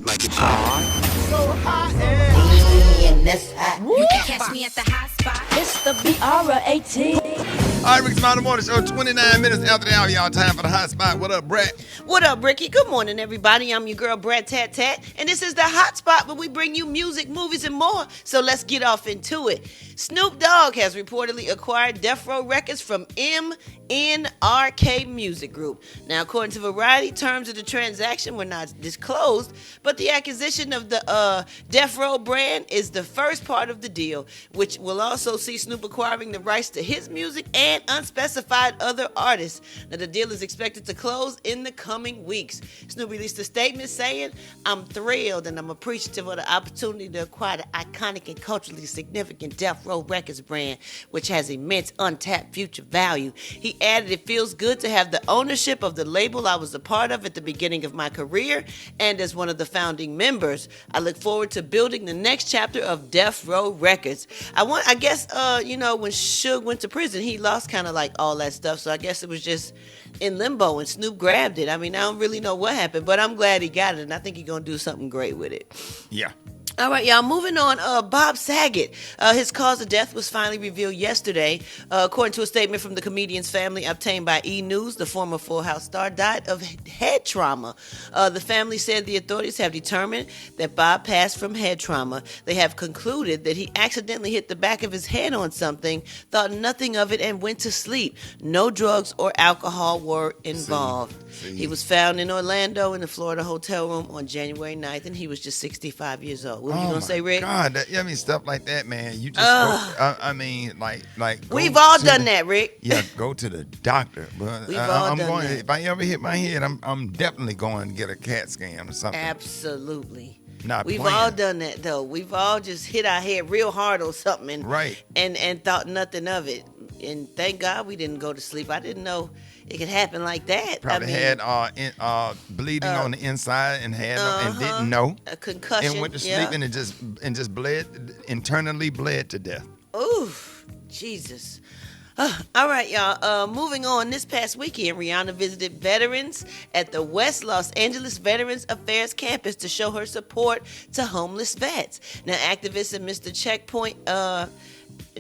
like it's hot. So hot and that's hot. You can catch me at the hot spot. It's the BR18. All right, Rick's Mountain Morning Show, 29 minutes after the hour, y'all. Time for the hot spot. What up, Brett? What up, Rickey? Good morning, everybody. I'm your girl, Brett Tat Tat, and this is the hot spot where we bring you music, movies, and more. So let's get off into it. Snoop Dogg has reportedly acquired Death Row Records from MNRK Music Group. Now, according to Variety, terms of the transaction were not disclosed, but the acquisition of the Death Row brand is the first part of the deal, which will also see Snoop acquiring the rights to his music and unspecified other artists. Now, the deal is expected to close in the coming weeks. Snoop released a statement saying, "I'm thrilled and I'm appreciative of the opportunity to acquire the iconic and culturally significant Death Row Records brand, which has immense untapped future value." He added, "It feels good to have the ownership of the label I was a part of at the beginning of my career and as one of the founding members. I look forward to building the next chapter of Death Row Records." I guess, when Suge went to prison, he lost kind of like all that stuff. So I guess it was just in limbo and Snoop grabbed it. I mean, I don't really know what happened, but I'm glad he got it, and I think he's going to do something great with it. Yeah. All right, y'all, moving on. Bob Saget, his cause of death was finally revealed yesterday. According to a statement from the comedian's family obtained by E! News, the former Full House star died of head trauma. The family said the authorities have determined that Bob passed from head trauma. They have concluded that he accidentally hit the back of his head on something, thought nothing of it, and went to sleep. No drugs or alcohol were involved. See. He was found in Orlando in the Florida hotel room on January 9th, and he was just 65 years old. What were you going to say, Rick? God, stuff like that, man. You just go, go We've all to done the- that, Rick. Yeah, go to the doctor. But We've all I'm done going. that. If I ever hit my head, I'm definitely going to get a CAT scan or something. Absolutely. Not We've playing. all done that, though. We've all just hit our head real hard on something Right. and thought nothing of it. And thank God we didn't go to sleep. I didn't know it could happen like that. Probably had bleeding on the inside and and didn't know. A concussion. And went to sleep yeah. and just internally bled to death. Ooh, Jesus. All right, y'all. Moving on. This past weekend, Rihanna visited veterans at the West Los Angeles Veterans Affairs campus to show her support to homeless vets. Now, activists and Mr.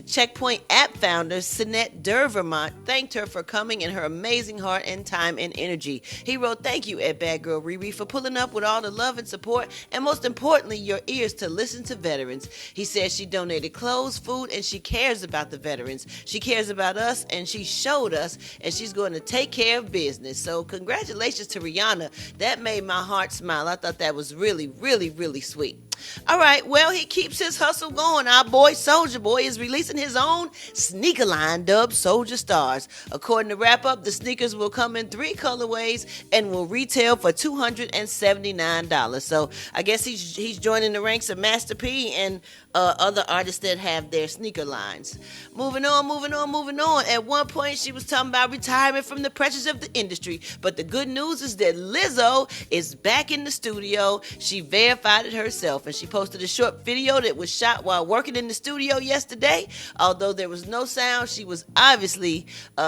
Checkpoint app founder Sinette Dervermont thanked her for coming and her amazing heart and time and energy. He wrote, "Thank you, Ed Bad Girl Riri, for pulling up with all the love and support, and most importantly, your ears to listen to veterans." He said she donated clothes, food, and she cares about the veterans. She cares about us, and she showed us, and she's going to take care of business. So congratulations to Rihanna. That made my heart smile. I thought that was really, really, really sweet. All right, well, he keeps his hustle going. Our boy Soulja Boy is releasing his own sneaker line dubbed Soulja Stars. According to Wrap Up, the sneakers will come in 3 colorways and will retail for $279. So I guess he's joining the ranks of Master P and other artists that have their sneaker lines. Moving on. At one point, she was talking about retirement from the pressures of the industry. But the good news is that Lizzo is back in the studio. She verified it herself, and she posted a short video that was shot while working in the studio yesterday. Although there was no sound, she was obviously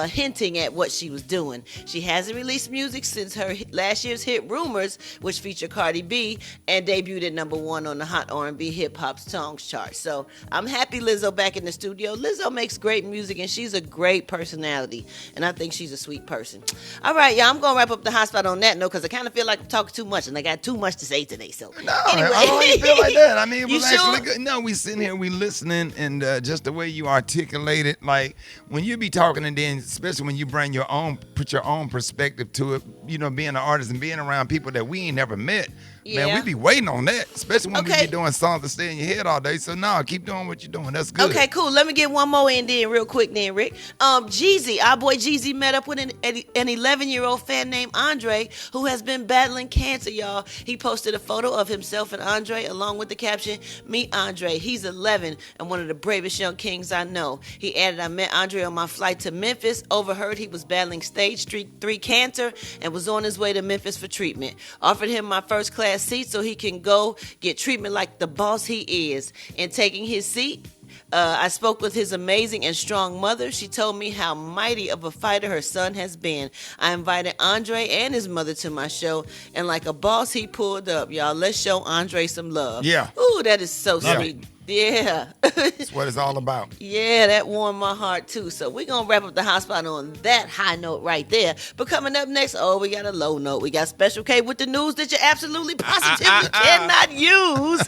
hinting at what she was doing. She hasn't released music since her last year's hit Rumors, which featured Cardi B and debuted at #1 on the Hot R&B Hip Hop Songs chart. So I'm happy Lizzo back in the studio. Lizzo makes great music, and she's a great personality, and I think she's a sweet person. All right, y'all, I'm going to wrap up the hot spot on that note because I kind of feel like I'm talking too much, and I got too much to say today. So No, anyway. I don't even feel like that. I mean, it You was sure? actually good. No, we sitting here, we listening, and just the way you articulate it, like when you be talking, and then especially when you put your own perspective to it, being an artist and being around people that we ain't never met. Man, Yeah. we be waiting on that, especially when we Okay. be doing songs that stay in your head all day. So no, keep doing what you're doing. That's good. Okay, cool. Let me get one more in then real quick then, Rick. Jeezy, our boy Jeezy met up with an 11-year-old fan named Andre who has been battling cancer, y'all. He posted a photo of himself and Andre along with the caption, "Meet Andre. He's 11 and one of the bravest young kings I know." He added, "I met Andre on my flight to Memphis. Overheard he was battling stage 3 cancer and was on his way to Memphis for treatment. Offered him my first class seat so he can go get treatment like the boss he is. In taking his seat, I spoke with his amazing and strong mother. She told me how mighty of a fighter her son has been. I invited Andre and his mother to my show, and like a boss, he pulled up. Y'all, let's show Andre some love. Yeah. Ooh, that is so Love sweet. Yeah. That's what it's all about. Yeah, that warmed my heart too. So we're going to wrap up the hot spot on that high note right there. But coming up next, we got a low note. We got Special K with the news that you absolutely positively cannot use.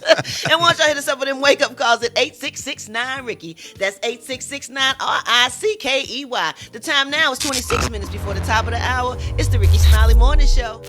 And once y'all hit us up with them wake up calls at 8669-RICKEY. That's 8669-RICKEY. The time now is 26 minutes before the top of the hour. It's the Rickey Smiley Morning Show.